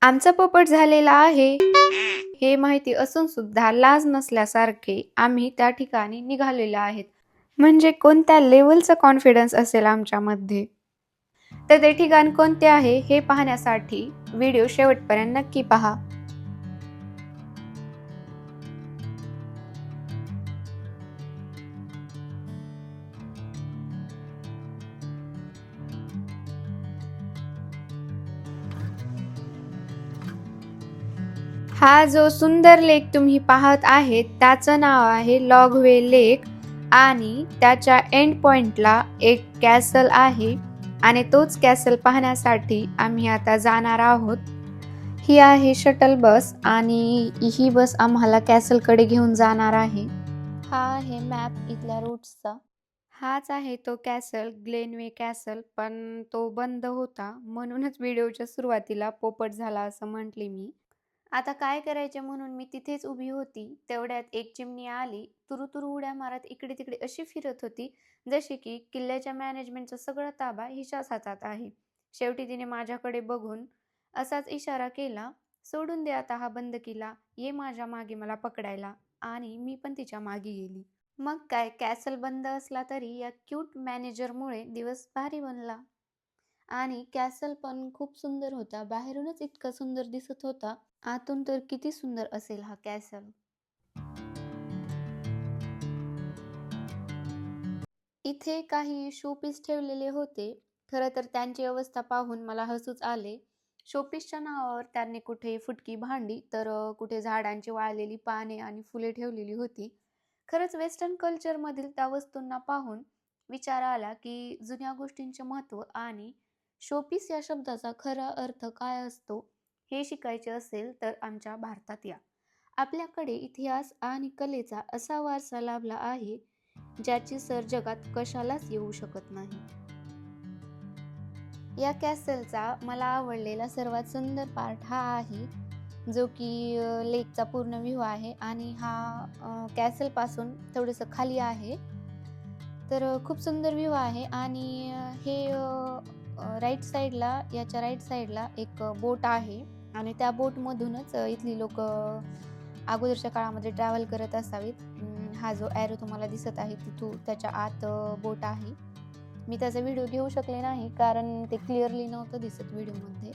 आमचा पोपट झालेला आहे हे माहिती असून सुद्धा लाज नसल्यासारखे आम्ही त्या ठिकाणी निघालेलो आहेत. म्हणजे कोणत्या लेवलचा कॉन्फिडन्स असेल आमच्यामध्ये. तर ते ठिकाण कोणते आहे हे पाहण्यासाठी व्हिडिओ शेवटपर्यंत नक्की पहा. हा जो सुंदर लेक तुम्ही पाहत आहेत त्याचं नाव आहे लॉगवे लेक आणि त्याच्या एंड पॉइंटला एक कॅसल आहे आणि तोच कॅसल पाहण्यासाठी आम्ही आता जाणार आहोत. ही आहे शटल बस आणि ही बस आम्हाला कॅसलकडे घेऊन जाणार आहे. हा आहे मॅप इथल्या रूट्सचा. हाच आहे तो कॅसल, ग्लेनवे कॅसल, पण तो बंद होता म्हणूनच व्हिडिओच्या सुरुवातीला पोपट झाला असं म्हटले मी. आता काय करायचे म्हणून मी तिथेच उभी होती. तेवढ्यात एक चिमणी आली, तुरू उड्या मारत इकडे तिकडे अशी फिरत होती जशी की किल्ल्याच्या मॅनेजमेंटचा सगळा ताबा हिच्याच हातात आहे. शेवटी तिने माझ्याकडे बघून असाच इशारा केला, सोडून दे आता हा बंद किल्ला, ये माझ्या मागे मला पकडायला. आणि मी पण तिच्या मागे गेली. मग काय, कॅसल बंद असला तरी या क्यूट मॅनेजरमुळे दिवस भारी बनला. आणि कॅसल पण खूप सुंदर होता. बाहेरूनच इतका सुंदर दिसत होता, आतून तर किती सुंदर असेल हा कॅसल. इथे काही शोपीस ठेवलेले होते. खरं तर त्यांची अवस्था पाहून मला हसूच आले. शोपीसच्या नावावर त्यांनी कुठे फुटकी भांडी तर कुठे झाडांची वाळलेली पाने आणि फुले ठेवलेली होती. खरंच वेस्टर्न कल्चरमधील त्या वस्तूंना पाहून विचार आला की जुन्या गोष्टींचे महत्त्व आणि शोपीस या शब्दाचा खरा अर्थ काय असतो हे शिकायचे असेल तर आमच्या भारतात या. आपल्याकडे इतिहास आणि कलेचा असा वारसा लाभला आहे ज्याची सर जगात कशालाच येऊ शकत नाही. या कॅसलचा मला आवडलेला सर्वात सुंदर पार्ट हा आहे जो की लेकचा पूर्ण व्ह्यू आहे आणि हा कॅसल पासून थोडंसं खाली आहे. तर खूप सुंदर व्ह्यू आहे आणि हे राईट साईडला, याच्या राईट साईडला एक बोट आहे आणि त्या बोटमधूनच इथली लोक अगोदरच्या काळामध्ये ट्रॅव्हल करत असावीत. हा जो ॲरो तुम्हाला दिसत आहे तिथून त्याच्या आत बोट आहे. मी त्याचा व्हिडिओ घेऊ शकले नाही कारण ते क्लिअरली नव्हतं दिसत व्हिडिओमध्ये.